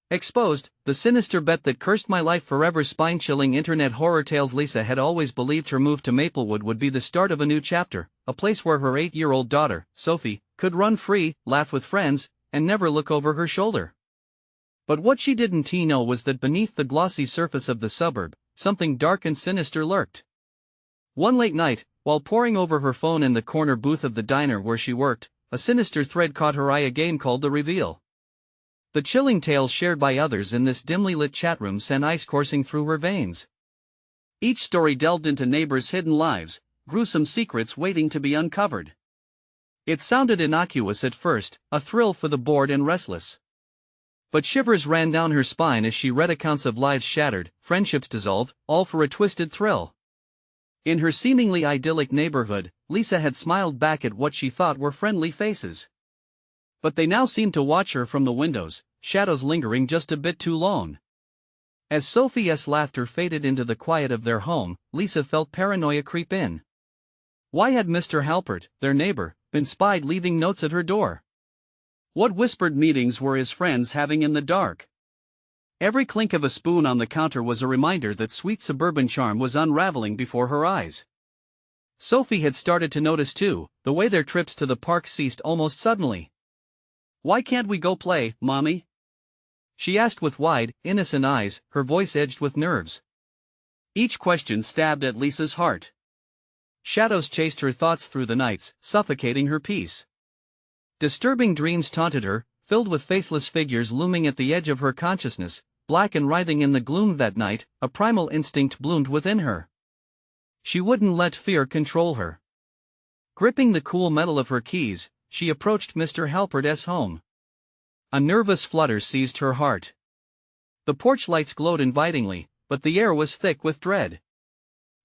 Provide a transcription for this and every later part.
Exposed, the sinister bet that cursed my life forever. Spine-chilling internet horror tales. Lisa had always believed her move to Maplewood would be the start of a new chapter, a place where her 8-year-old daughter, Sophie, could run free, laugh with friends, and never look over her shoulder. But what she didn't know was that beneath the glossy surface of the suburb, something dark and sinister lurked. One late night, while poring over her phone in the corner booth of the diner where she worked, a sinister thread caught her eye. A game called The Reveal. The chilling tales shared by others in this dimly lit chatroom sent ice coursing through her veins. Each story delved into neighbors' hidden lives, gruesome secrets waiting to be uncovered. It sounded innocuous at first, a thrill for the bored and restless. But shivers ran down her spine as she read accounts of lives shattered, friendships dissolved, all for a twisted thrill. In her seemingly idyllic neighborhood, Lisa had smiled back at what she thought were friendly faces. But they now seemed to watch her from the windows, shadows lingering just a bit too long. As Sophie's laughter faded into the quiet of their home, Lisa felt paranoia creep in. Why had Mr. Halpert, their neighbor, been spied leaving notes at her door? What whispered meetings were his friends having in the dark? Every clink of a spoon on the counter was a reminder that sweet suburban charm was unraveling before her eyes. Sophie had started to notice too, the way their trips to the park ceased almost suddenly. "Why can't we go play, Mommy?" she asked with wide, innocent eyes, her voice edged with nerves. Each question stabbed at Lisa's heart. Shadows chased her thoughts through the nights, suffocating her peace. Disturbing dreams taunted her, filled with faceless figures looming at the edge of her consciousness, black and writhing in the gloom. That night, a primal instinct bloomed within her. She wouldn't let fear control her. Gripping the cool metal of her keys, she approached Mr. Halpert's home. A nervous flutter seized her heart. The porch lights glowed invitingly, but the air was thick with dread.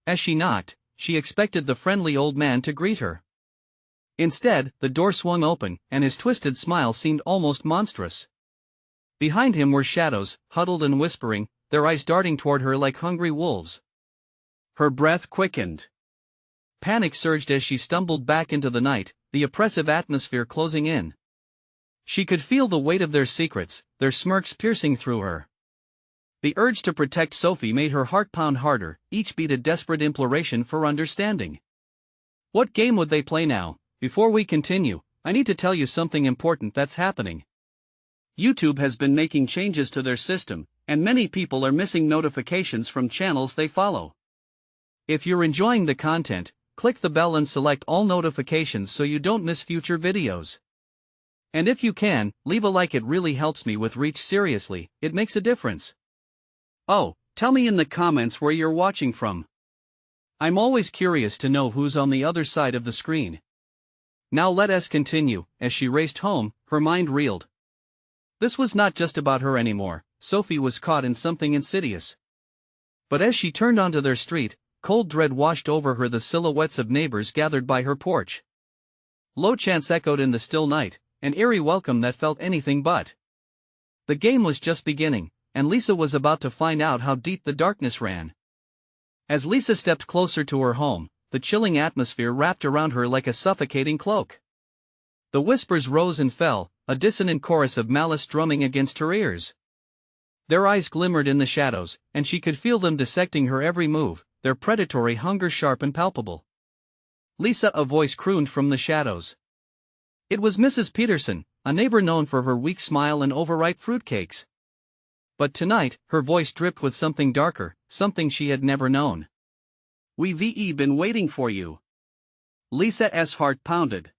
As she knocked, she expected the friendly old man to greet her. Instead, the door swung open, and his twisted smile seemed almost monstrous. Behind him were shadows, huddled and whispering, their eyes darting toward her like hungry wolves. Her breath quickened. Panic surged as she stumbled back into the night, the oppressive atmosphere closing in. She could feel the weight of their secrets, their smirks piercing through her. The urge to protect Sophie made her heart pound harder, each beat a desperate imploration for understanding. What game would they play now? Before we continue, I need to tell you something important that's happening. YouTube has been making changes to their system, and many people are missing notifications from channels they follow. If you're enjoying the content, click the bell and select all notifications so you don't miss future videos. And if you can, leave a like. It really helps me with reach. Seriously, it makes a difference. Oh, tell me in the comments where you're watching from. I'm always curious to know who's on the other side of the screen. Now let us continue. As she raced home, her mind reeled. This was not just about her anymore. Sophie was caught in something insidious. But as she turned onto their street, cold dread washed over her. The silhouettes of neighbors gathered by her porch. Low chants echoed in the still night, an eerie welcome that felt anything but. The game was just beginning, and Lisa was about to find out how deep the darkness ran. As Lisa stepped closer to her home, the chilling atmosphere wrapped around her like a suffocating cloak. The whispers rose and fell, a dissonant chorus of malice drumming against her ears. Their eyes glimmered in the shadows, and she could feel them dissecting her every move, their predatory hunger sharp and palpable. "Lisa," a voice crooned from the shadows. It was Mrs. Peterson, a neighbor known for her weak smile and overripe fruitcakes. But tonight, her voice dripped with something darker, something she had never known. "We've been waiting for you." Lisa's heart pounded.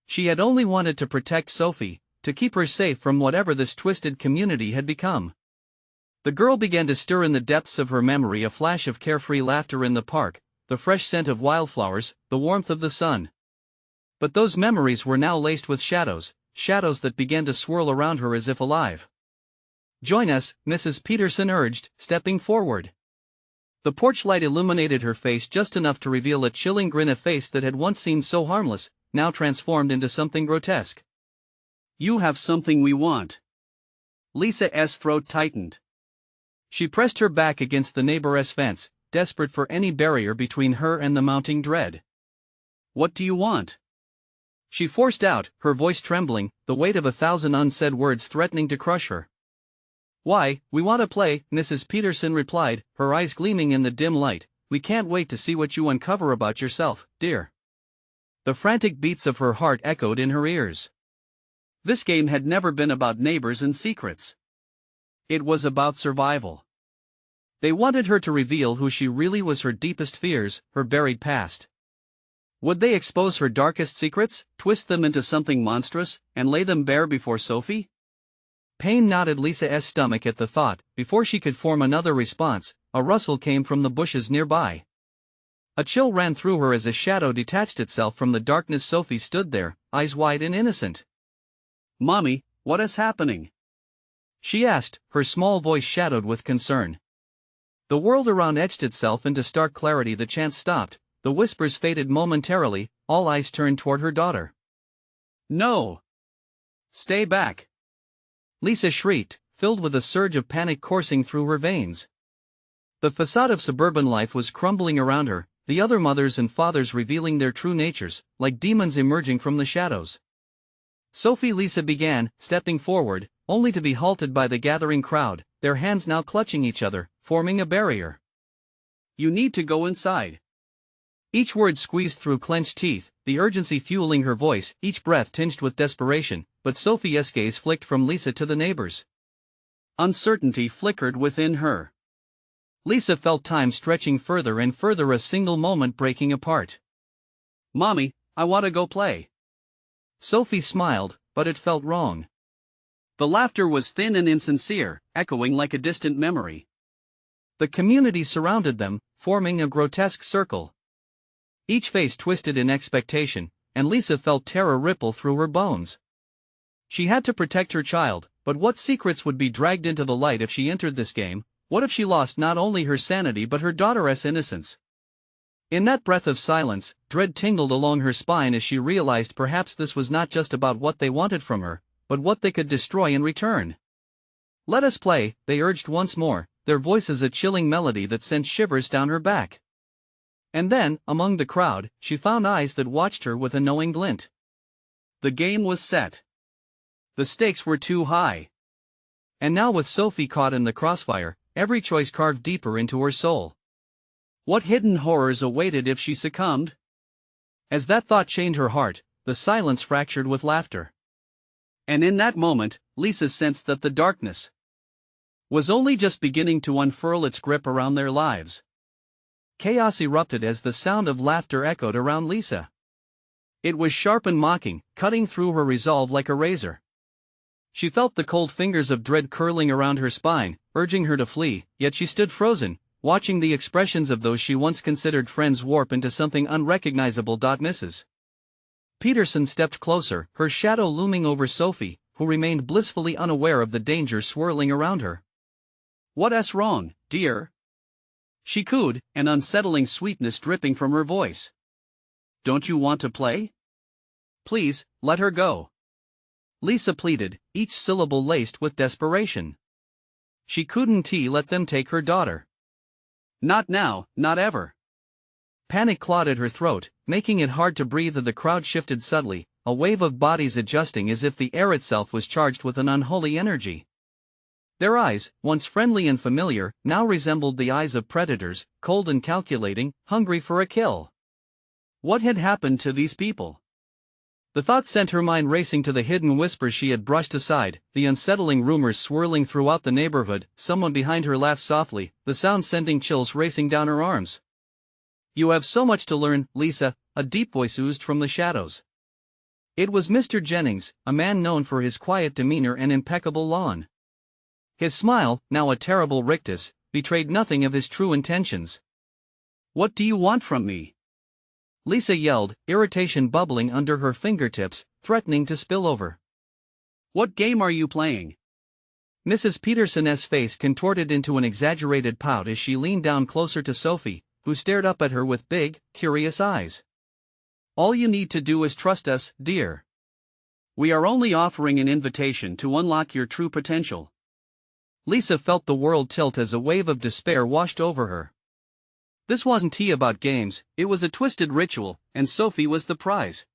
She had only wanted to protect Sophie, to keep her safe from whatever this twisted community had become. The girl began to stir in the depths of her memory, a flash of carefree laughter in the park, the fresh scent of wildflowers, the warmth of the sun. But those memories were now laced with shadows, shadows that began to swirl around her as if alive. "Join us," Mrs. Peterson urged, stepping forward. The porch light illuminated her face just enough to reveal a chilling grin, a face that had once seemed so harmless, now transformed into something grotesque. "You have something we want." Lisa's throat tightened. She pressed her back against the neighbor's fence, desperate for any barrier between her and the mounting dread. "What do you want?" she forced out, her voice trembling, the weight of 1,000 unsaid words threatening to crush her. Why, we want to play, Mrs. Peterson replied, her eyes gleaming in the dim light. We can't wait to see what you uncover about yourself, dear. The frantic beats of her heart echoed in her ears. This game had never been about neighbors and secrets. It was about survival. They wanted her to reveal who she really was, her deepest fears, her buried past. Would they expose her darkest secrets, twist them into something monstrous, and lay them bare before Sophie? Pain knotted Lisa's stomach at the thought. Before she could form another response, a rustle came from the bushes nearby. A chill ran through her as a shadow detached itself from the darkness. Sophie stood there, eyes wide and innocent. "Mommy, what is happening?" she asked, her small voice shadowed with concern. The world around etched itself into stark clarity. The chant stopped, the whispers faded momentarily, all eyes turned toward her daughter. "No! Stay back!" Lisa shrieked, filled with a surge of panic coursing through her veins. The facade of suburban life was crumbling around her, the other mothers and fathers revealing their true natures, like demons emerging from the shadows. "Sophie," Lisa began, stepping forward, only to be halted by the gathering crowd, their hands now clutching each other, forming a barrier. "You need to go inside." Each word squeezed through clenched teeth, the urgency fueling her voice, each breath tinged with desperation, but Sophie's gaze flicked from Lisa to the neighbors. Uncertainty flickered within her. Lisa felt time stretching further and further, a single moment breaking apart. "Mommy, I want to go play." Sophie smiled, but it felt wrong. The laughter was thin and insincere, echoing like a distant memory. The community surrounded them, forming a grotesque circle. Each face twisted in expectation, and Lisa felt terror ripple through her bones. She had to protect her child, but what secrets would be dragged into the light if she entered this game? What if she lost not only her sanity but her daughter's innocence? In that breath of silence, dread tingled along her spine as she realized perhaps this was not just about what they wanted from her, but what they could destroy in return. "Let us play," they urged once more, their voices a chilling melody that sent shivers down her back. And then, among the crowd, she found eyes that watched her with a knowing glint. The game was set. The stakes were too high. And now, with Sophie caught in the crossfire, every choice carved deeper into her soul. What hidden horrors awaited if she succumbed? As that thought chained her heart, the silence fractured with laughter. And in that moment, Lisa sensed that the darkness was only just beginning to unfurl its grip around their lives. Chaos erupted as the sound of laughter echoed around Lisa. It was sharp and mocking, cutting through her resolve like a razor. She felt the cold fingers of dread curling around her spine, urging her to flee, yet she stood frozen, watching the expressions of those she once considered friends warp into something unrecognizable. Mrs. Peterson stepped closer, her shadow looming over Sophie, who remained blissfully unaware of the danger swirling around her. "What's wrong, dear?" she cooed, an unsettling sweetness dripping from her voice. "Don't you want to play? Please, let her go," Lisa pleaded, each syllable laced with desperation. She couldn't let them take her daughter. Not now, not ever. Panic clawed at her throat, making it hard to breathe. The crowd shifted subtly, a wave of bodies adjusting as if the air itself was charged with an unholy energy. Their eyes, once friendly and familiar, now resembled the eyes of predators, cold and calculating, hungry for a kill. What had happened to these people? The thought sent her mind racing to the hidden whispers she had brushed aside, the unsettling rumors swirling throughout the neighborhood. Someone behind her laughed softly, the sound sending chills racing down her arms. "You have so much to learn, Lisa," a deep voice oozed from the shadows. It was Mr. Jennings, a man known for his quiet demeanor and impeccable lawn. His smile, now a terrible rictus, betrayed nothing of his true intentions. "What do you want from me?" Lisa yelled, irritation bubbling under her fingertips, threatening to spill over. "What game are you playing?" Mrs. Peterson's face contorted into an exaggerated pout as she leaned down closer to Sophie, who stared up at her with big, curious eyes. "All you need to do is trust us, dear. We are only offering an invitation to unlock your true potential." Lisa felt the world tilt as a wave of despair washed over her. This wasn't about games, it was a twisted ritual, and Sophie was the prize.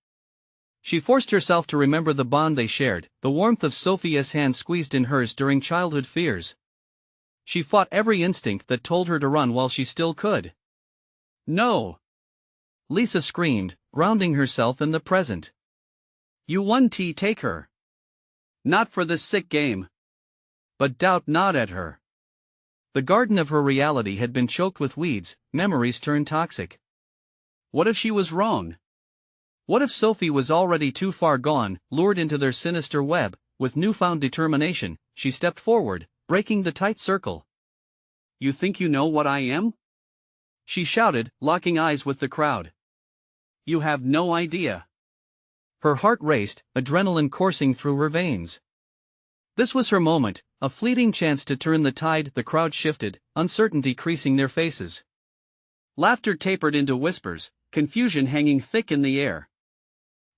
She forced herself to remember the bond they shared, the warmth of Sophie's hand squeezed in hers during childhood fears, She fought every instinct that told her to run while she still could. "No!" Lisa screamed, grounding herself in the present. "You won. Take her. Not for this sick game." But doubt gnawed at her. The garden of her reality had been choked with weeds, memories turned toxic. What if she was wrong? What if Sophie was already too far gone, lured into their sinister web? With newfound determination, she stepped forward, breaking the tight circle. "You think you know what I am?" she shouted, locking eyes with the crowd. "You have no idea." Her heart raced, adrenaline coursing through her veins. This was her moment, a fleeting chance to turn the tide. The crowd shifted, uncertainty creasing their faces. Laughter tapered into whispers, confusion hanging thick in the air.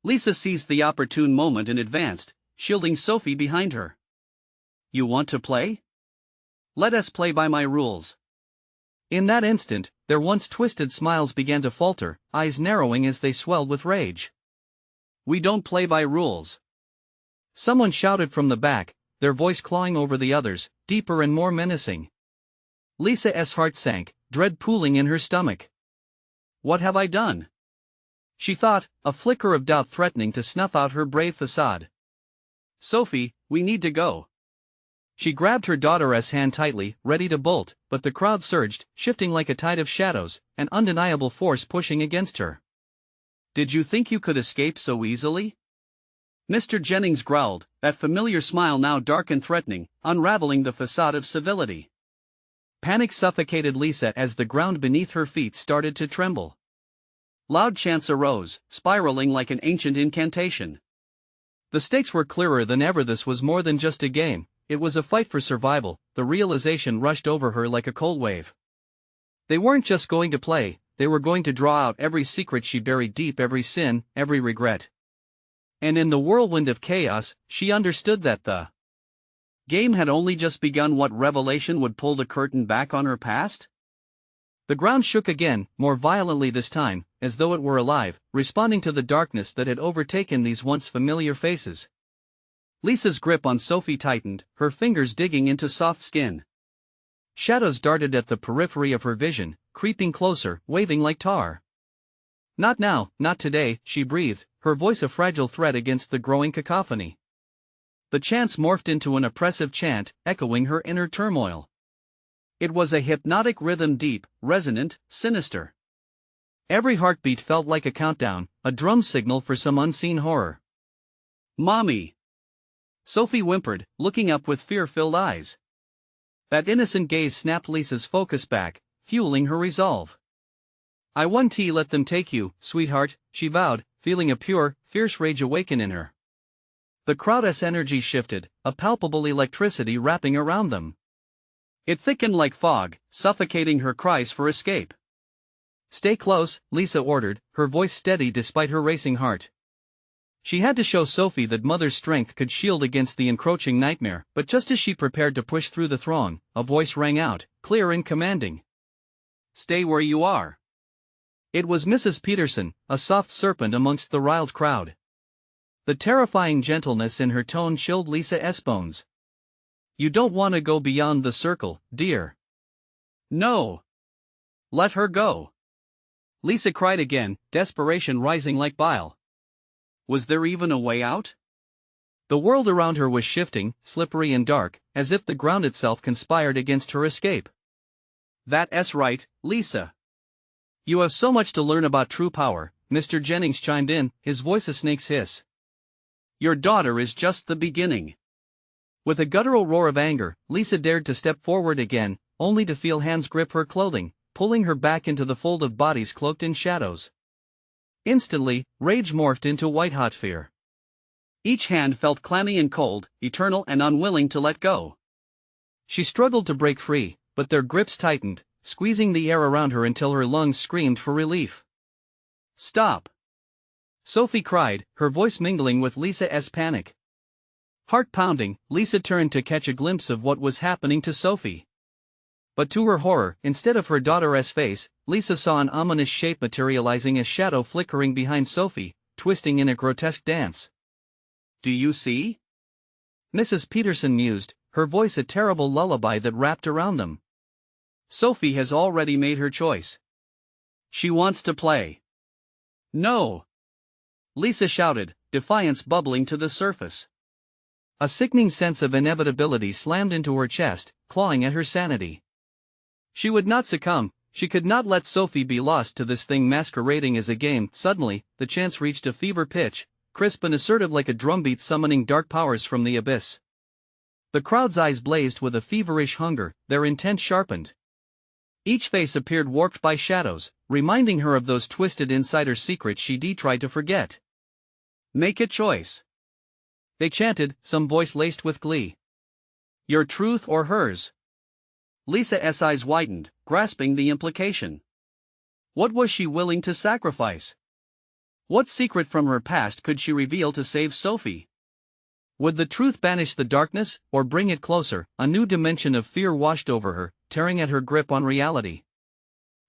Lisa seized the opportune moment and advanced, shielding Sophie behind her. "You want to play? Let us play by my rules." In that instant, their once twisted smiles began to falter, eyes narrowing as they swelled with rage. "We don't play by rules," someone shouted from the back, their voice clawing over the others, deeper and more menacing. Lisa's heart sank, dread pooling in her stomach. "What have I done?" she thought, a flicker of doubt threatening to snuff out her brave facade. "Sophie, we need to go." She grabbed her daughter's hand tightly, ready to bolt, but the crowd surged, shifting like a tide of shadows, an undeniable force pushing against her. "Did you think you could escape so easily?" Mr. Jennings growled, that familiar smile now dark and threatening, unraveling the facade of civility. Panic suffocated Lisa as the ground beneath her feet started to tremble. Loud chants arose, spiraling like an ancient incantation. The stakes were clearer than ever. This was more than just a game, it was a fight for survival. The realization rushed over her like a cold wave. They weren't just going to play, they were going to draw out every secret she buried deep, every sin, every regret. And in the whirlwind of chaos, she understood that the game had only just begun. What revelation would pull the curtain back on her past? The ground shook again, more violently this time, as though it were alive, responding to the darkness that had overtaken these once familiar faces. Lisa's grip on Sophie tightened, her fingers digging into soft skin. Shadows darted at the periphery of her vision, creeping closer, waving like tar. "Not now, not today," she breathed, her voice a fragile thread against the growing cacophony. The chants morphed into an oppressive chant, echoing her inner turmoil. It was a hypnotic rhythm, deep, resonant, sinister. Every heartbeat felt like a countdown, a drum signal for some unseen horror. "Mommy!" Sophie whimpered, looking up with fear-filled eyes. That innocent gaze snapped Lisa's focus back, fueling her resolve. "I won. Let them take you, sweetheart," she vowed, feeling a pure, fierce rage awaken in her. The crowd's energy shifted, a palpable electricity wrapping around them. It thickened like fog, suffocating her cries for escape. "Stay close," Lisa ordered, her voice steady despite her racing heart. She had to show Sophie that mother's strength could shield against the encroaching nightmare, but just as she prepared to push through the throng, a voice rang out, clear and commanding. "Stay where you are." It was Mrs. Peterson, a soft serpent amongst the riled crowd. The terrifying gentleness in her tone chilled Lisa's bones. "You don't want to go beyond the circle, dear." "No. Let her go." Lisa cried again, desperation rising like bile. Was there even a way out? The world around her was shifting, slippery and dark, as if the ground itself conspired against her escape. "That's right, Lisa. You have so much to learn about true power," Mr. Jennings chimed in, his voice a snake's hiss. "Your daughter is just the beginning." With a guttural roar of anger, Lisa dared to step forward again, only to feel hands grip her clothing, pulling her back into the fold of bodies cloaked in shadows. Instantly, rage morphed into white-hot fear. Each hand felt clammy and cold, eternal and unwilling to let go. She struggled to break free, but their grips tightened, squeezing the air around her until her lungs screamed for relief. "Stop!" Sophie cried, her voice mingling with Lisa's panic. Heart pounding, Lisa turned to catch a glimpse of what was happening to Sophie. But to her horror, instead of her daughter's face, Lisa saw an ominous shape materializing, a shadow flickering behind Sophie, twisting in a grotesque dance. "Do you see?" Mrs. Peterson mused, her voice a terrible lullaby that wrapped around them. Sophie has already made her choice. She wants to play. No! Lisa shouted, defiance bubbling to the surface. A sickening sense of inevitability slammed into her chest, clawing at her sanity. She would not succumb. She could not let Sophie be lost to this thing masquerading as a game. Suddenly, the chant reached a fever pitch, crisp and assertive like a drumbeat summoning dark powers from the abyss. The crowd's eyes blazed with a feverish hunger, their intent sharpened. Each face appeared warped by shadows, reminding her of those twisted insider secrets she'd tried to forget. Make a choice. They chanted, some voice laced with glee. Your truth or hers? Lisa's eyes widened, grasping the implication. What was she willing to sacrifice? What secret from her past could she reveal to save Sophie? Would the truth banish the darkness, or bring it closer? A new dimension of fear washed over her, tearing at her grip on reality.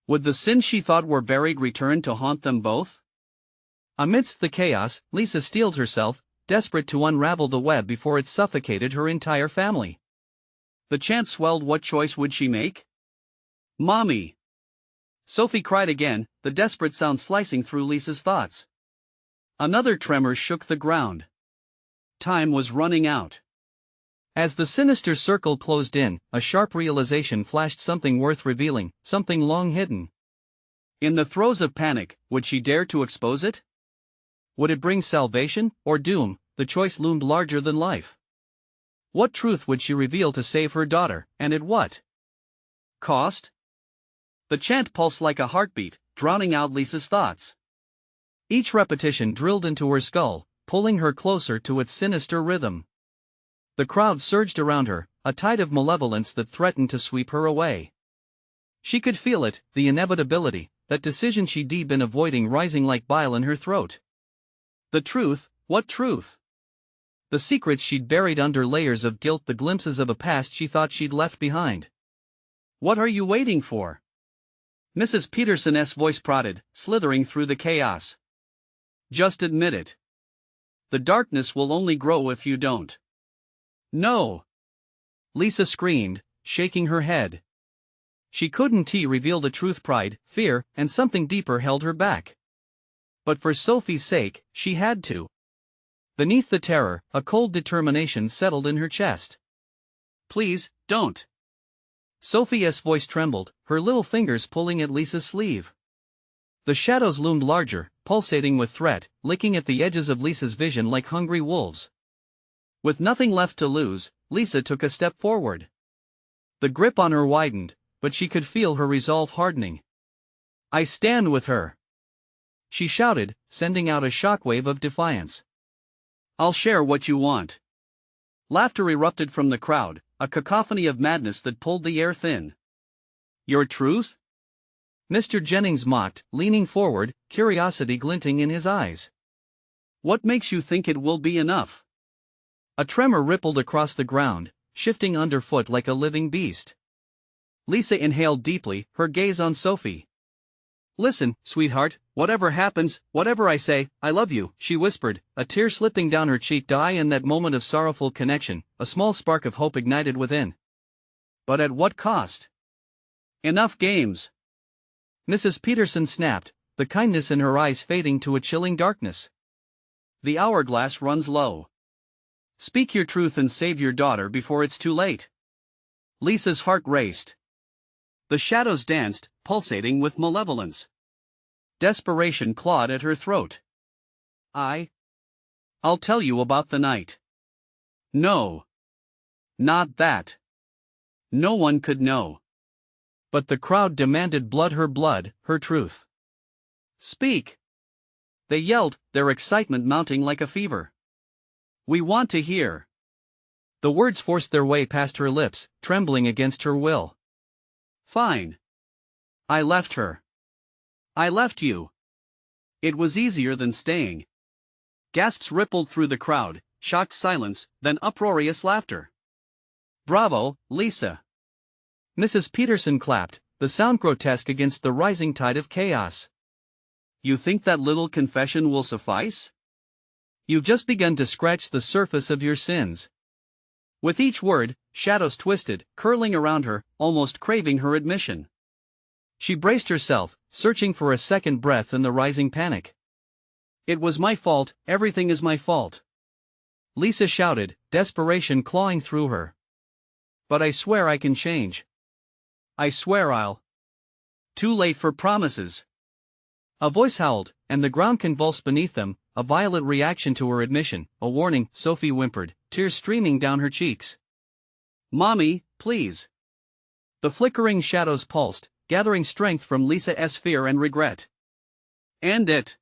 Would the sins she thought were buried return to haunt them both? Amidst the chaos, Lisa steeled herself, desperate to unravel the web before it suffocated her entire family. The chant swelled. What choice would she make? Mommy! Sophie cried again, the desperate sound slicing through Lisa's thoughts. Another tremor shook the ground. Time was running out. As the sinister circle closed in, a sharp realization flashed, something worth revealing, something long hidden. In the throes of panic, would she dare to expose it? Would it bring salvation, or doom? The choice loomed larger than life. What truth would she reveal to save her daughter, and at what cost? The chant pulsed like a heartbeat, drowning out Lisa's thoughts. Each repetition drilled into her skull, pulling her closer to its sinister rhythm. The crowd surged around her, a tide of malevolence that threatened to sweep her away. She could feel it, the inevitability, that decision she'd been avoiding rising like bile in her throat. The truth, what truth? The secrets she'd buried under layers of guilt, the glimpses of a past she thought she'd left behind. What are you waiting for? Mrs. Peterson's voice prodded, slithering through the chaos. Just admit it. The darkness will only grow if you don't. No! Lisa screamed, shaking her head. She couldn't reveal the truth. Pride, fear, and something deeper held her back. But for Sophie's sake, she had to. Beneath the terror, a cold determination settled in her chest. Please, don't. Sophie's voice trembled, her little fingers pulling at Lisa's sleeve. The shadows loomed larger, pulsating with threat, licking at the edges of Lisa's vision like hungry wolves. With nothing left to lose, Lisa took a step forward. The grip on her widened, but she could feel her resolve hardening. I stand with her! She shouted, sending out a shockwave of defiance. I'll share what you want. Laughter erupted from the crowd, a cacophony of madness that pulled the air thin. Your truth? Mr. Jennings mocked, leaning forward, curiosity glinting in his eyes. What makes you think it will be enough? A tremor rippled across the ground, shifting underfoot like a living beast. Lisa inhaled deeply, her gaze on Sophie. Listen, sweetheart, whatever happens, whatever I say, I love you, she whispered, a tear slipping down her cheek. In that moment of sorrowful connection, a small spark of hope ignited within. But at what cost? Enough games! Mrs. Peterson snapped, the kindness in her eyes fading to a chilling darkness. The hourglass runs low. Speak your truth and save your daughter before it's too late. Lisa's heart raced. The shadows danced, pulsating with malevolence. Desperation clawed at her throat. I'll tell you about the night. No. Not that. No one could know. But the crowd demanded blood, her truth. Speak! They yelled, their excitement mounting like a fever. We want to hear. The words forced their way past her lips, trembling against her will. Fine. I left her. I left you. It was easier than staying. Gasps rippled through the crowd, shocked silence, then uproarious laughter. Bravo, Lisa. Mrs. Peterson clapped, the sound grotesque against the rising tide of chaos. You think that little confession will suffice? You've just begun to scratch the surface of your sins. With each word, shadows twisted, curling around her, almost craving her admission. She braced herself, searching for a second breath in the rising panic. "It was my fault, everything is my fault," Lisa shouted, desperation clawing through her. "But I swear I can change. I swear I'll." "Too late for promises." A voice howled, and the ground convulsed beneath them, a violent reaction to her admission, a warning. Sophie whimpered, tears streaming down her cheeks. "Mommy, please." The flickering shadows pulsed, gathering strength from Lisa's fear and regret. "End it,"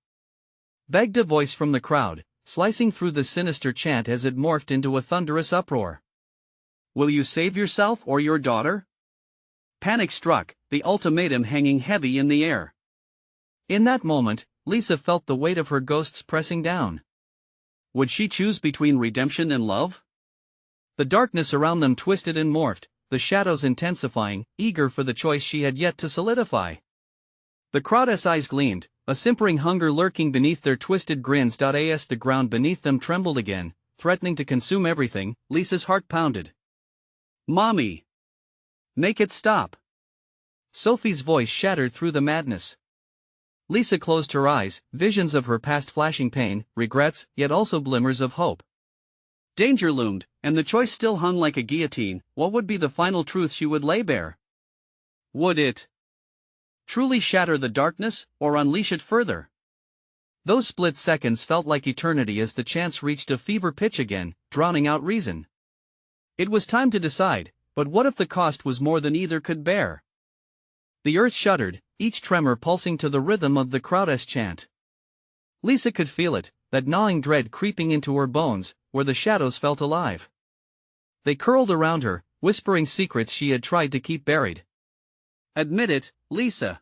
begged a voice from the crowd, slicing through the sinister chant as it morphed into a thunderous uproar. "Will you save yourself or your daughter?" Panic struck, the ultimatum hanging heavy in the air. In that moment, Lisa felt the weight of her ghosts pressing down. Would she choose between redemption and love? The darkness around them twisted and morphed, the shadows intensifying, eager for the choice she had yet to solidify. The crowd's eyes gleamed, a simpering hunger lurking beneath their twisted grins. As the ground beneath them trembled again, threatening to consume everything, Lisa's heart pounded. "Mommy! Make it stop!" Sophie's voice shattered through the madness. Lisa closed her eyes, visions of her past flashing pain, regrets, yet also glimmers of hope. Danger loomed, and the choice still hung like a guillotine. What would be the final truth she would lay bare? Would it truly shatter the darkness, or unleash it further? Those split seconds felt like eternity as the chants reached a fever pitch again, drowning out reason. It was time to decide, but what if the cost was more than either could bear? The earth shuddered, each tremor pulsing to the rhythm of the crowd's chant. Lisa could feel it, that gnawing dread creeping into her bones, where the shadows felt alive. They curled around her, whispering secrets she had tried to keep buried. "Admit it, Lisa.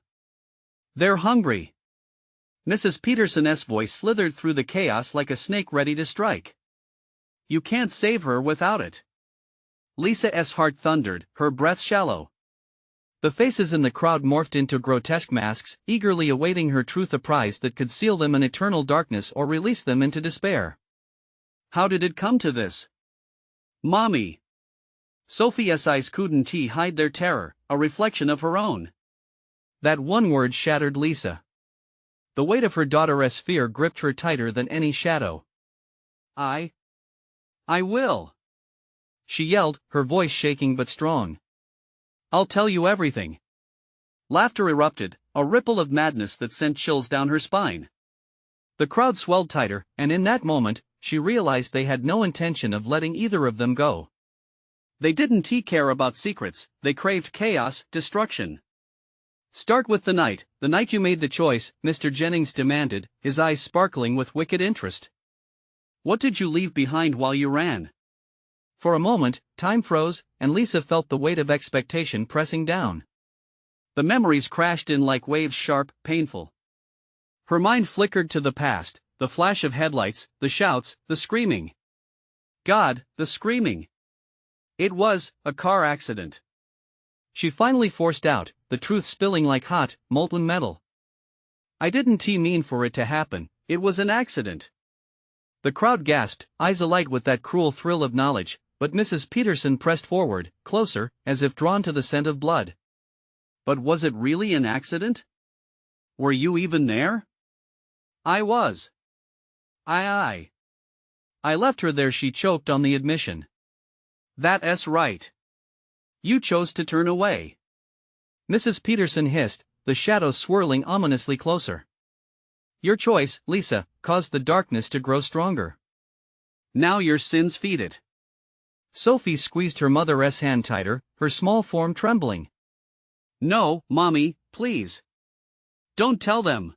They're hungry." Mrs. Peterson's voice slithered through the chaos like a snake ready to strike. "You can't save her without it." Lisa's heart thundered, her breath shallow. The faces in the crowd morphed into grotesque masks, eagerly awaiting her truth, a prize that could seal them in eternal darkness or release them into despair. How did it come to this? "Mommy!" Sophie's eyes couldn't hide their terror, a reflection of her own. That one word shattered Lisa. The weight of her daughter's fear gripped her tighter than any shadow. I will," she yelled, her voice shaking but strong. "I'll tell you everything." Laughter erupted, a ripple of madness that sent chills down her spine. The crowd swelled tighter, and in that moment, she realized they had no intention of letting either of them go. They didn't care about secrets, they craved chaos, destruction. "Start with the night you made the choice," Mr. Jennings demanded, his eyes sparkling with wicked interest. "What did you leave behind while you ran?" For a moment, time froze, and Lisa felt the weight of expectation pressing down. The memories crashed in like waves, sharp, painful. Her mind flickered to the past, the flash of headlights, the shouts, the screaming. God, the screaming! It was a car accident. She finally forced out, the truth spilling like hot, molten metal. "I didn't mean for it to happen, it was an accident." The crowd gasped, eyes alight with that cruel thrill of knowledge, but Mrs. Peterson pressed forward, closer, as if drawn to the scent of blood. "But was it really an accident? Were you even there?" "I was. I left her there," she choked on the admission. "That's right. You chose to turn away." Mrs. Peterson hissed, the shadows swirling ominously closer. "Your choice, Lisa, caused the darkness to grow stronger. Now your sins feed it." Sophie squeezed her mother's hand tighter, her small form trembling. "No, Mommy, please. Don't tell them."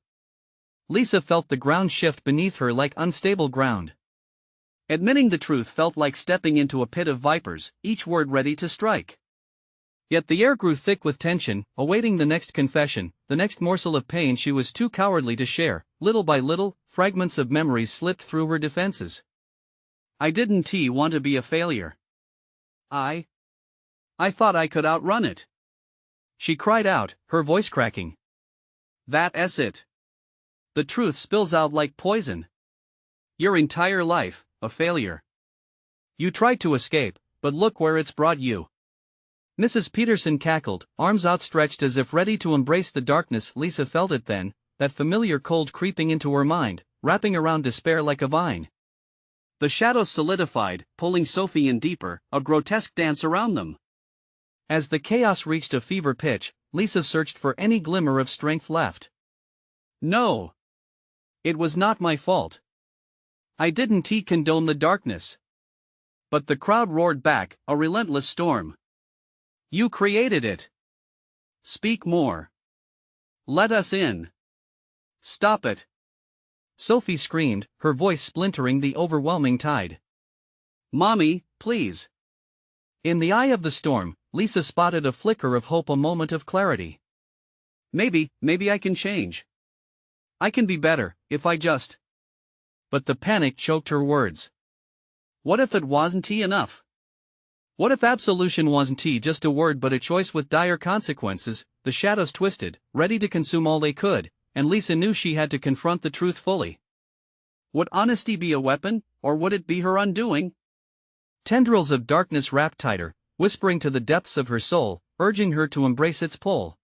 Lisa felt the ground shift beneath her like unstable ground. Admitting the truth felt like stepping into a pit of vipers, each word ready to strike. Yet the air grew thick with tension, awaiting the next confession, the next morsel of pain she was too cowardly to share. Little by little, fragments of memories slipped through her defenses. "I didn't want to be a failure. I thought I could outrun it," she cried out, her voice cracking. "That's it. The truth spills out like poison. Your entire life, a failure. You tried to escape, but look where it's brought you." Mrs. Peterson cackled, arms outstretched as if ready to embrace the darkness. Lisa felt it then, that familiar cold creeping into her mind, wrapping around despair like a vine. The shadows solidified, pulling Sophie in deeper, a grotesque dance around them. As the chaos reached a fever pitch, Lisa searched for any glimmer of strength left. "No. It was not my fault. I didn't condone the darkness." But the crowd roared back, a relentless storm. "You created it. Speak more. Let us in. Stop it." Sophie screamed, her voice splintering the overwhelming tide. "Mommy, please." In the eye of the storm, Lisa spotted a flicker of hope, a moment of clarity. Maybe I can change. I can be better, if I just. But the panic choked her words. What if it wasn't enough? What if absolution wasn't just a word but a choice with dire consequences? The shadows twisted, ready to consume all they could, and Lisa knew she had to confront the truth fully. Would honesty be a weapon, or would it be her undoing? Tendrils of darkness wrapped tighter, whispering to the depths of her soul, urging her to embrace its pull.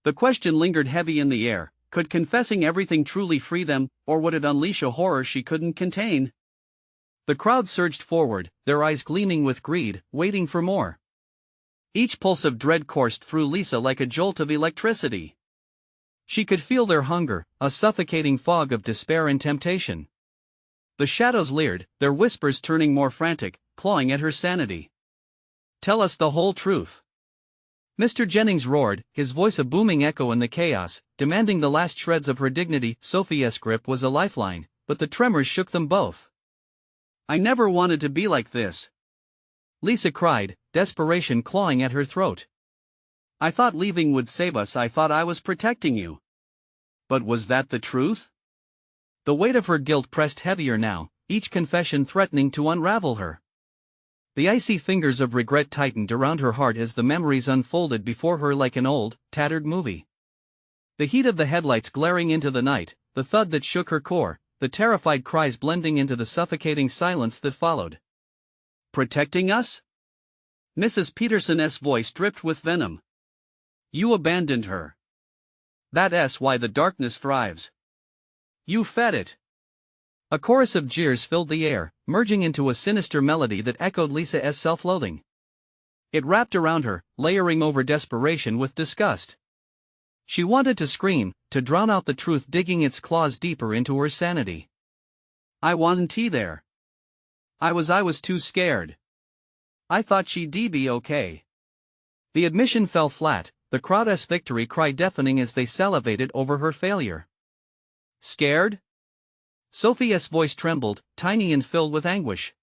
The question lingered heavy in the air: could confessing everything truly free them, or would it unleash a horror she couldn't contain? The crowd surged forward, their eyes gleaming with greed, waiting for more. Each pulse of dread coursed through Lisa like a jolt of electricity. She could feel their hunger, a suffocating fog of despair and temptation. The shadows leered, their whispers turning more frantic, clawing at her sanity. "Tell us the whole truth." Mr. Jennings roared, his voice a booming echo in the chaos, demanding the last shreds of her dignity. Sophie's grip was a lifeline, but the tremors shook them both. "I never wanted to be like this," Lisa cried, desperation clawing at her throat. "I thought leaving would save us. I thought I was protecting you. But was that the truth?" The weight of her guilt pressed heavier now, each confession threatening to unravel her. The icy fingers of regret tightened around her heart as the memories unfolded before her like an old, tattered movie. The heat of the headlights glaring into the night, the thud that shook her core, the terrified cries blending into the suffocating silence that followed. "Protecting us?" Mrs. Peterson's voice dripped with venom. "You abandoned her. That's why the darkness thrives. You fed it." A chorus of jeers filled the air, merging into a sinister melody that echoed Lisa's self-loathing. It wrapped around her, layering over desperation with disgust. She wanted to scream, to drown out the truth digging its claws deeper into her sanity. "I wasn't there. I was too scared. I thought she'd be okay." The admission fell flat, the crowd's victory cry deafening as they salivated over her failure. "Scared?" Sophie's voice trembled, tiny and filled with anguish.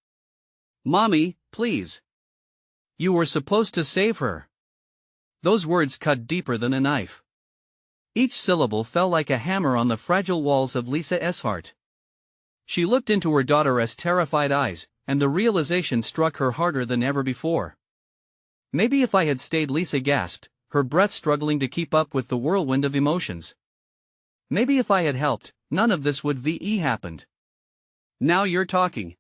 "Mommy, please. You were supposed to save her." Those words cut deeper than a knife. Each syllable fell like a hammer on the fragile walls of Lisa's heart. She looked into her daughter's terrified eyes, and the realization struck her harder than ever before. Maybe if I had stayed, Lisa gasped, her breath struggling to keep up with the whirlwind of emotions. Maybe if I had helped, none of this would happened. "Now you're talking."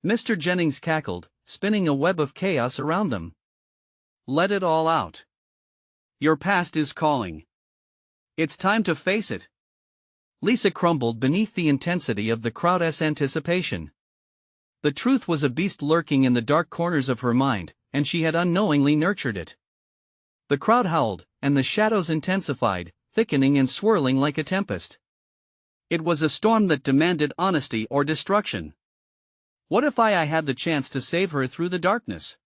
Mr. Jennings cackled, spinning a web of chaos around them. "Let it all out. Your past is calling. It's time to face it." Lisa crumbled beneath the intensity of the crowd's anticipation. The truth was a beast lurking in the dark corners of her mind, and she had unknowingly nurtured it. The crowd howled, and the shadows intensified, thickening and swirling like a tempest. It was a storm that demanded honesty or destruction. What if I had the chance to save her through the darkness?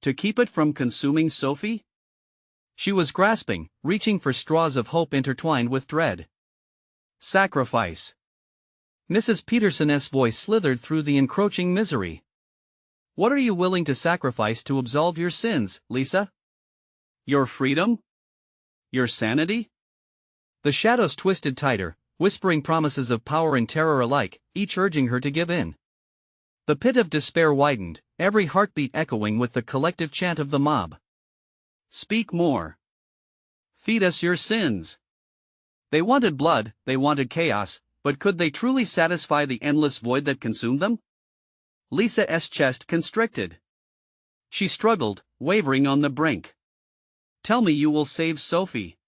To keep it from consuming Sophie? She was grasping, reaching for straws of hope intertwined with dread. Sacrifice. Mrs. Peterson's voice slithered through the encroaching misery. "What are you willing to sacrifice to absolve your sins, Lisa? Your freedom? Your sanity?" The shadows twisted tighter, whispering promises of power and terror alike, each urging her to give in. The pit of despair widened, every heartbeat echoing with the collective chant of the mob. "Speak more. Feed us your sins." They wanted blood, they wanted chaos, but could they truly satisfy the endless void that consumed them? Lisa's chest constricted. She struggled, wavering on the brink. "Tell me you will save Sophie."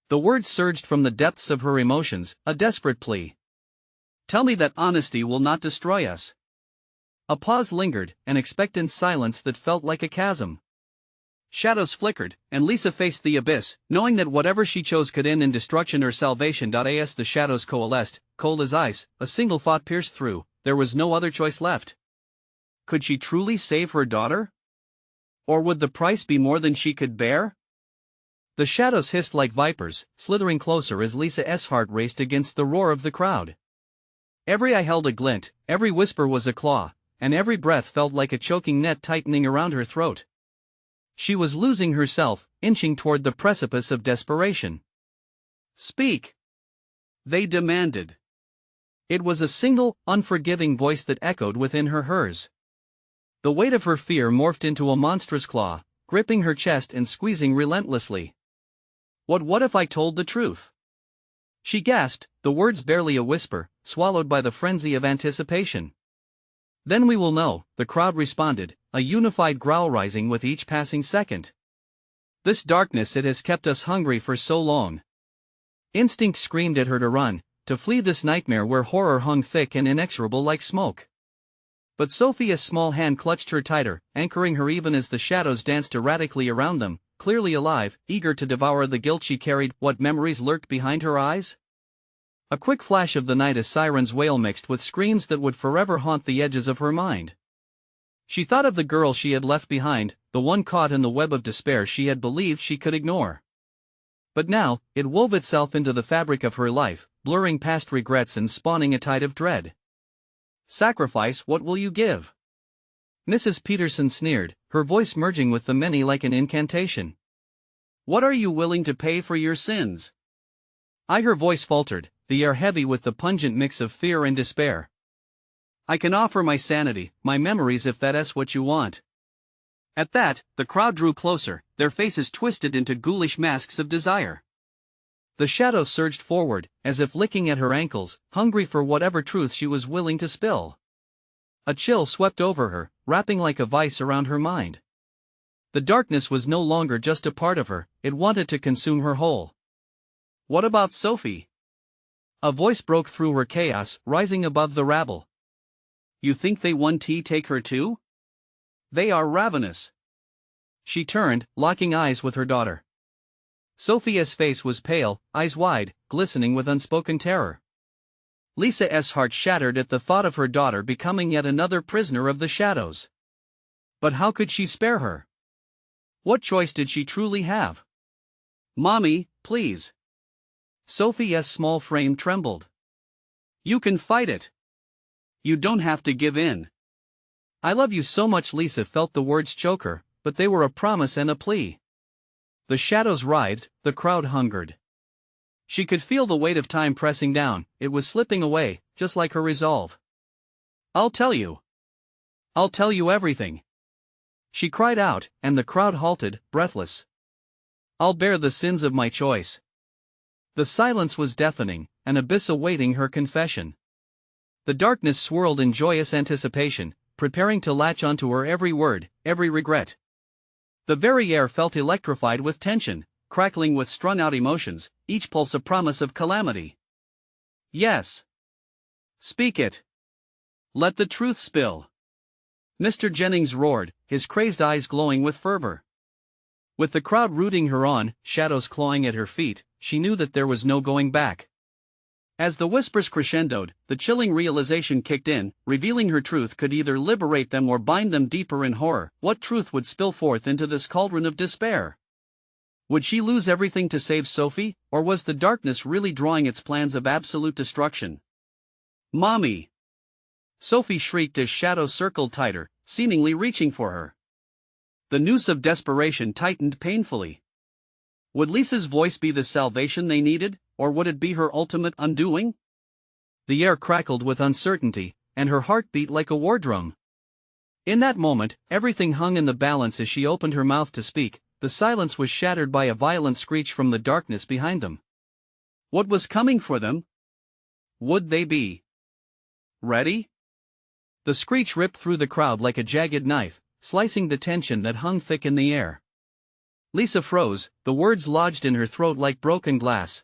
The words surged from the depths of her emotions, a desperate plea. "Tell me that honesty will not destroy us." A pause lingered, an expectant silence that felt like a chasm. Shadows flickered, and Lisa faced the abyss, knowing that whatever she chose could end in destruction or salvation. As the shadows coalesced, cold as ice, a single thought pierced through: there was no other choice left. Could she truly save her daughter? Or would the price be more than she could bear? The shadows hissed like vipers, slithering closer as Lisa's heart raced against the roar of the crowd. Every eye held a glint, every whisper was a claw, and every breath felt like a choking net tightening around her throat. She was losing herself, inching toward the precipice of desperation. "Speak!" they demanded. It was a single, unforgiving voice that echoed within hers. The weight of her fear morphed into a monstrous claw, gripping her chest and squeezing relentlessly. What if I told the truth?" She gasped, the words barely a whisper, swallowed by the frenzy of anticipation. "Then we will know," the crowd responded, a unified growl rising with each passing second. "This darkness, it has kept us hungry for so long." Instinct screamed at her to run, to flee this nightmare where horror hung thick and inexorable like smoke. But Sophia's small hand clutched her tighter, anchoring her even as the shadows danced erratically around them, clearly alive, eager to devour the guilt she carried. What memories lurked behind her eyes? A quick flash of the night, a siren's wail mixed with screams that would forever haunt the edges of her mind. She thought of the girl she had left behind, the one caught in the web of despair she had believed she could ignore. But now, it wove itself into the fabric of her life, blurring past regrets and spawning a tide of dread. "Sacrifice, what will you give?" Mrs. Peterson sneered, her voice merging with the many like an incantation. "What are you willing to pay for your sins?" Her voice faltered, the air heavy with the pungent mix of fear and despair. "I can offer my sanity, my memories, if that's what you want." At that, the crowd drew closer, their faces twisted into ghoulish masks of desire. The shadows surged forward, as if licking at her ankles, hungry for whatever truth she was willing to spill. A chill swept over her, wrapping like a vice around her mind. The darkness was no longer just a part of her, it wanted to consume her whole. "What about Sophie?" A voice broke through her chaos, rising above the rabble. "You think they want to take her too? They are ravenous." She turned, locking eyes with her daughter. Sophia's face was pale, eyes wide, glistening with unspoken terror. Lisa's heart shattered at the thought of her daughter becoming yet another prisoner of the shadows. But how could she spare her? What choice did she truly have? "Mommy, please." Sophie's small frame trembled. "You can fight it. You don't have to give in. I love you so much." Lisa felt the words choke her, but they were a promise and a plea. The shadows writhed, the crowd hungered. She could feel the weight of time pressing down, it was slipping away, just like her resolve. I'll tell you. I'll tell you everything." She cried out, and the crowd halted, breathless. "I'll bear the sins of my choice." The silence was deafening, an abyss awaiting her confession. The darkness swirled in joyous anticipation, preparing to latch onto her every word, every regret. The very air felt electrified with tension, crackling with strung-out emotions, each pulse a promise of calamity. "Yes. Speak it. Let the truth spill." Mr. Jennings roared, his crazed eyes glowing with fervor. With the crowd rooting her on, shadows clawing at her feet, she knew that there was no going back. As the whispers crescendoed, the chilling realization kicked in, revealing her truth could either liberate them or bind them deeper in horror. What truth would spill forth into this cauldron of despair? Would she lose everything to save Sophie, or was the darkness really drawing its plans of absolute destruction? "Mommy!" Sophie shrieked as shadows circled tighter, seemingly reaching for her. The noose of desperation tightened painfully. Would Lisa's voice be the salvation they needed, or would it be her ultimate undoing? The air crackled with uncertainty, and her heart beat like a war drum. In that moment, everything hung in the balance as she opened her mouth to speak. The silence was shattered by a violent screech from the darkness behind them. What was coming for them? Would they be ready? The screech ripped through the crowd like a jagged knife, slicing the tension that hung thick in the air. Lisa froze, the words lodged in her throat like broken glass.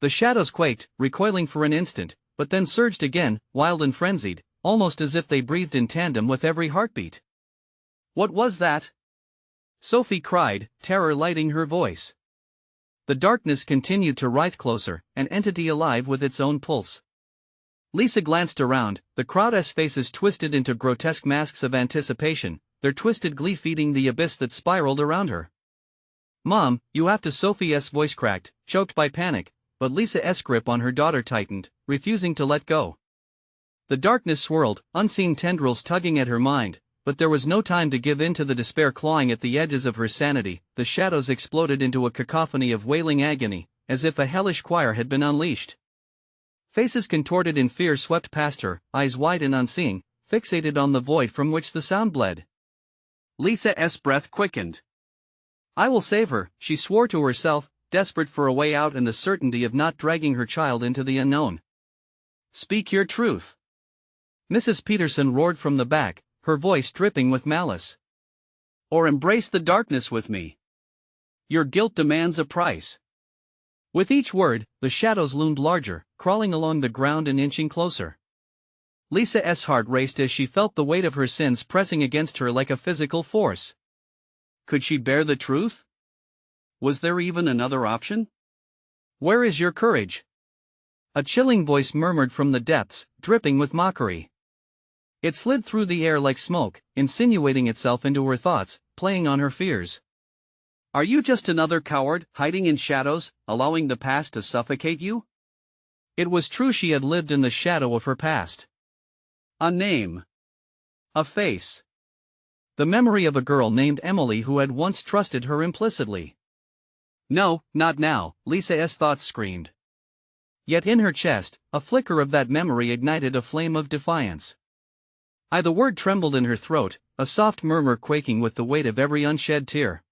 The shadows quaked, recoiling for an instant, but then surged again, wild and frenzied, almost as if they breathed in tandem with every heartbeat. "What was that?" Sophie cried, terror lighting her voice. The darkness continued to writhe closer, an entity alive with its own pulse. Lisa glanced around, the crowd's faces twisted into grotesque masks of anticipation, their twisted glee feeding the abyss that spiraled around her. "Mom, you have to." Sophie's voice cracked, choked by panic, but Lisa's grip on her daughter tightened, refusing to let go. The darkness swirled, unseen tendrils tugging at her mind, but there was no time to give in to the despair clawing at the edges of her sanity. The shadows exploded into a cacophony of wailing agony, as if a hellish choir had been unleashed. Faces contorted in fear swept past her, eyes wide and unseeing, fixated on the void from which the sound bled. Lisa's breath quickened. "I will save her," she swore to herself, desperate for a way out and the certainty of not dragging her child into the unknown. "Speak your truth." Mrs. Peterson roared from the back, her voice dripping with malice. "Or embrace the darkness with me. Your guilt demands a price." With each word, the shadows loomed larger, crawling along the ground and inching closer. Lisa's heart raced as she felt the weight of her sins pressing against her like a physical force. Could she bear the truth? Was there even another option? "Where is your courage?" a chilling voice murmured from the depths, dripping with mockery. It slid through the air like smoke, insinuating itself into her thoughts, playing on her fears. "Are you just another coward, hiding in shadows, allowing the past to suffocate you?" It was true, she had lived in the shadow of her past. A name. A face. The memory of a girl named Emily who had once trusted her implicitly. No, not now, Lisa's thoughts screamed. Yet in her chest, a flicker of that memory ignited a flame of defiance. The word trembled in her throat, a soft murmur quaking with the weight of every unshed tear.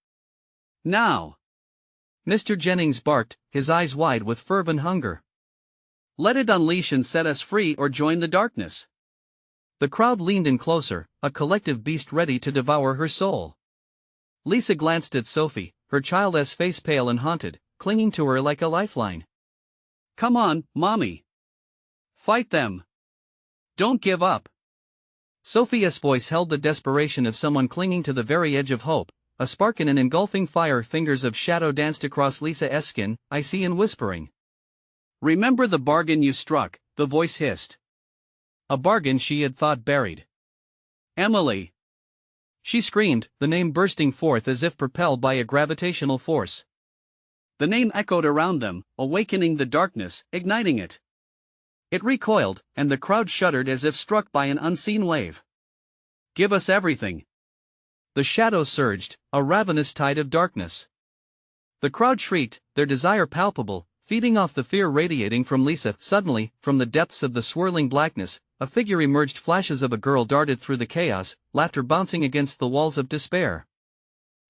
"Now!" Mr. Jennings barked, his eyes wide with fervent hunger. "Let it unleash and set us free, or join the darkness." The crowd leaned in closer, a collective beast ready to devour her soul. Lisa glanced at Sophie, her child's face pale and haunted, clinging to her like a lifeline. "Come on, Mommy. Fight them. Don't give up." Sophie's voice held the desperation of someone clinging to the very edge of hope, a spark in an engulfing fire. Fingers of shadow danced across Lisa's skin, icy and whispering. "Remember the bargain you struck," the voice hissed. A bargain she had thought buried. "Emily!" She screamed, the name bursting forth as if propelled by a gravitational force. The name echoed around them, awakening the darkness, igniting it. It recoiled, and the crowd shuddered as if struck by an unseen wave. "Give us everything." The shadows surged, a ravenous tide of darkness. The crowd shrieked, their desire palpable, feeding off the fear radiating from Lisa. Suddenly, from the depths of the swirling blackness, a figure emerged. Flashes of a girl darted through the chaos, laughter bouncing against the walls of despair.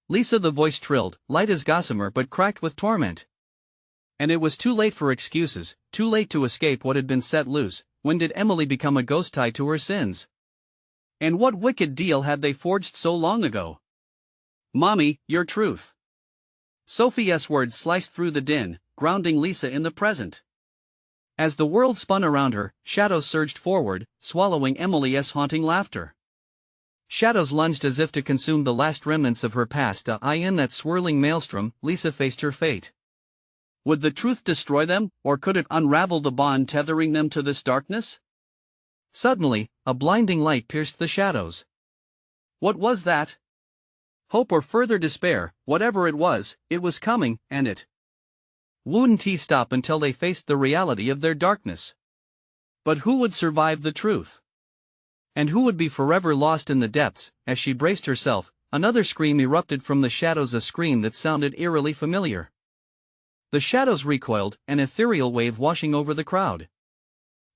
"Lisa," the voice trilled, light as gossamer but cracked with torment. And it was too late for excuses, too late to escape what had been set loose. When did Emily become a ghost tied to her sins? And what wicked deal had they forged so long ago? "Mommy, your truth." Sophie's words sliced through the din, grounding Lisa in the present. As the world spun around her, shadows surged forward, swallowing Emily's haunting laughter. Shadows lunged as if to consume the last remnants of her past. In that swirling maelstrom, Lisa faced her fate. Would the truth destroy them, or could it unravel the bond tethering them to this darkness? Suddenly, a blinding light pierced the shadows. What was that? Hope or further despair, whatever it was coming, and it wouldn't stop until they faced the reality of their darkness. But who would survive the truth? And who would be forever lost in the depths? As she braced herself, another scream erupted from the shadows, a scream that sounded eerily familiar. The shadows recoiled, an ethereal wave washing over the crowd.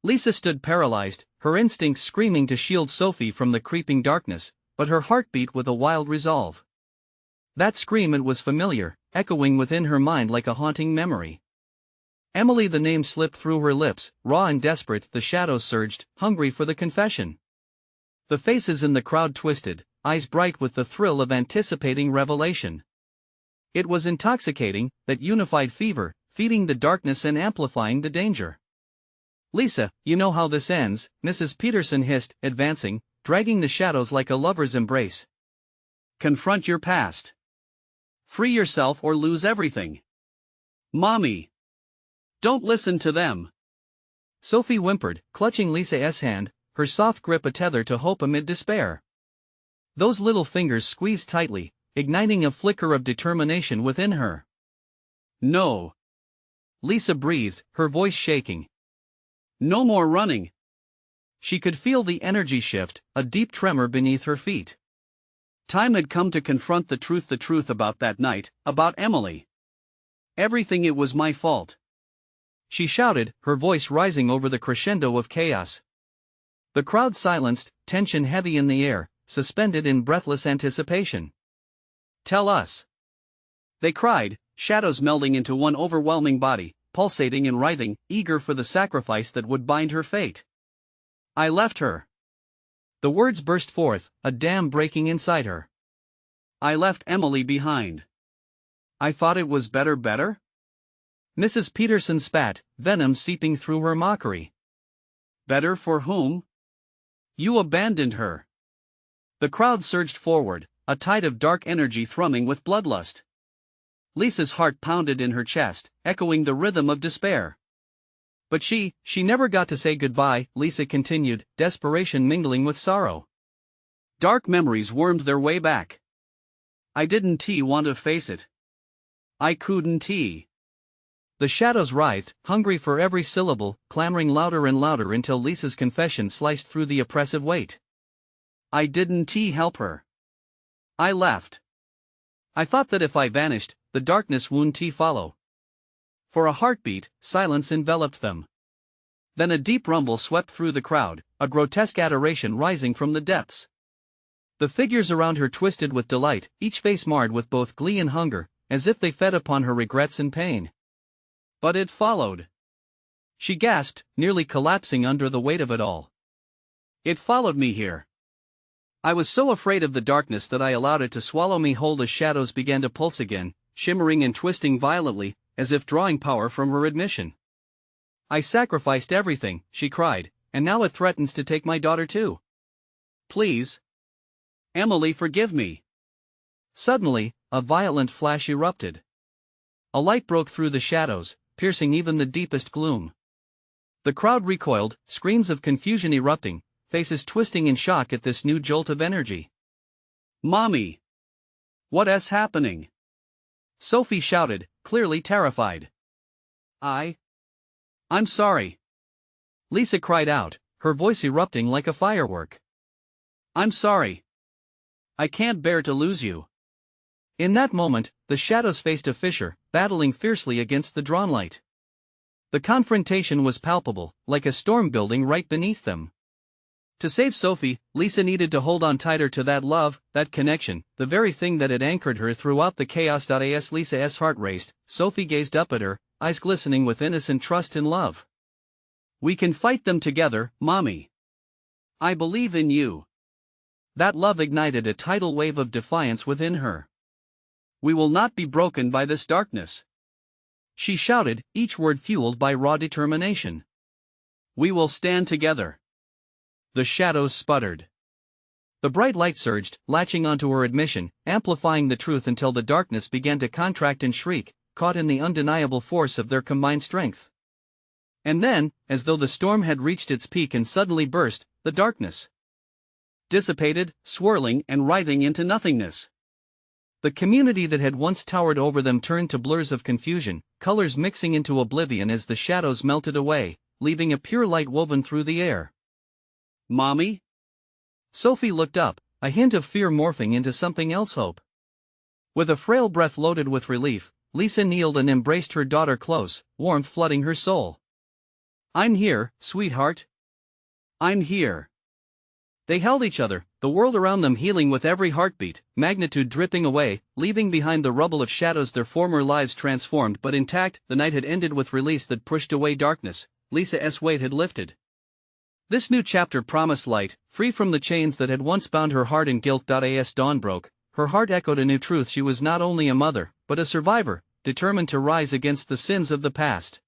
Lisa stood paralyzed, her instincts screaming to shield Sophie from the creeping darkness, but her heart beat with a wild resolve. That scream, it was familiar, echoing within her mind like a haunting memory. Emily, the name slipped through her lips, raw and desperate. The shadows surged, hungry for the confession. The faces in the crowd twisted, eyes bright with the thrill of anticipating revelation. It was intoxicating, that unified fever, feeding the darkness and amplifying the danger. "Lisa, you know how this ends," Mrs. Peterson hissed, advancing, dragging the shadows like a lover's embrace. "Confront your past. Free yourself or lose everything. Mommy. Don't listen to them." Sophie whimpered, clutching Lisa's hand, her soft grip a tether to hope amid despair. Those little fingers squeezed tightly, igniting a flicker of determination within her. "No," Lisa breathed, her voice shaking. "No more running." She could feel the energy shift, a deep tremor beneath her feet. Time had come to confront the truth about that night, about Emily. "Everything, it was my fault," she shouted, her voice rising over the crescendo of chaos. The crowd silenced, tension heavy in the air, suspended in breathless anticipation. "Tell us," they cried, shadows melding into one overwhelming body, pulsating and writhing, eager for the sacrifice that would bind her fate. "I left her." The words burst forth, a dam breaking inside her. "I left Emily behind. I thought it was better." Mrs. Peterson spat, venom seeping through her mockery. "Better for whom? You abandoned her." The crowd surged forward, a tide of dark energy thrumming with bloodlust. Lisa's heart pounded in her chest, echoing the rhythm of despair. "But she never got to say goodbye," Lisa continued, desperation mingling with sorrow. Dark memories wormed their way back. "I didn't want to face it. I couldn't." The shadows writhed, hungry for every syllable, clamoring louder and louder until Lisa's confession sliced through the oppressive weight. "I didn't help her. I left. I thought that if I vanished, the darkness wouldn't follow." For a heartbeat, silence enveloped them. Then a deep rumble swept through the crowd, a grotesque adoration rising from the depths. The figures around her twisted with delight, each face marred with both glee and hunger, as if they fed upon her regrets and pain. But it followed. She gasped, nearly collapsing under the weight of it all. "It followed me here. I was so afraid of the darkness that I allowed it to swallow me whole." As shadows began to pulse again, shimmering and twisting violently, as if drawing power from her admission. "I sacrificed everything," she cried, "and now it threatens to take my daughter too. Please, Emily, forgive me." Suddenly, a violent flash erupted. A light broke through the shadows, piercing even the deepest gloom. The crowd recoiled, screams of confusion erupting, faces twisting in shock at this new jolt of energy. "Mommy! What's happening?" Sophie shouted, clearly terrified. I'm sorry." Lisa cried out, her voice erupting like a firework. "I'm sorry. I can't bear to lose you." In that moment, the shadows faced a fissure, battling fiercely against the drawn light. The confrontation was palpable, like a storm building right beneath them. To save Sophie, Lisa needed to hold on tighter to that love, that connection, the very thing that had anchored her throughout the chaos. As Lisa's heart raced, Sophie gazed up at her, eyes glistening with innocent trust and love. "We can fight them together, Mommy. I believe in you." That love ignited a tidal wave of defiance within her. "We will not be broken by this darkness," she shouted, each word fueled by raw determination. "We will stand together." The shadows sputtered. The bright light surged, latching onto her admission, amplifying the truth until the darkness began to contract and shriek, caught in the undeniable force of their combined strength. And then, as though the storm had reached its peak and suddenly burst, the darkness dissipated, swirling and writhing into nothingness. The community that had once towered over them turned to blurs of confusion, colors mixing into oblivion as the shadows melted away, leaving a pure light woven through the air. "Mommy?" Sophie looked up, a hint of fear morphing into something else, hope. With a frail breath loaded with relief, Lisa kneeled and embraced her daughter close, warmth flooding her soul. "I'm here, sweetheart. I'm here." They held each other, the world around them healing with every heartbeat, magnitude dripping away, leaving behind the rubble of shadows their former lives transformed but intact. The night had ended with release that pushed away darkness. Lisa's weight had lifted. This new chapter promised light, free from the chains that had once bound her heart in guilt. As dawn broke, her heart echoed a new truth: she was not only a mother, but a survivor, determined to rise against the sins of the past.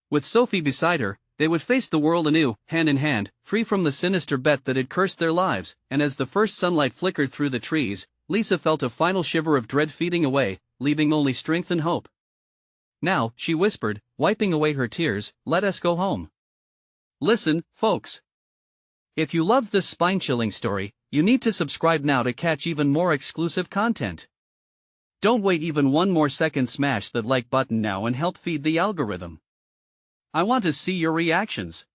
With Sophie beside her, they would face the world anew, hand in hand, free from the sinister bet that had cursed their lives. And as the first sunlight flickered through the trees, Lisa felt a final shiver of dread fading away, leaving only strength and hope. "Now," she whispered, wiping away her tears, "let us go home." Listen, folks. If you loved this spine-chilling story, you need to subscribe now to catch even more exclusive content. Don't wait even one more second, smash that like button now and help feed the algorithm. I want to see your reactions.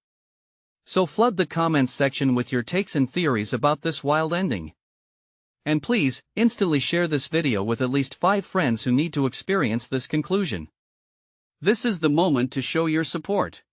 So flood the comments section with your takes and theories about this wild ending. And please, instantly share this video with at least 5 friends who need to experience this conclusion. This is the moment to show your support.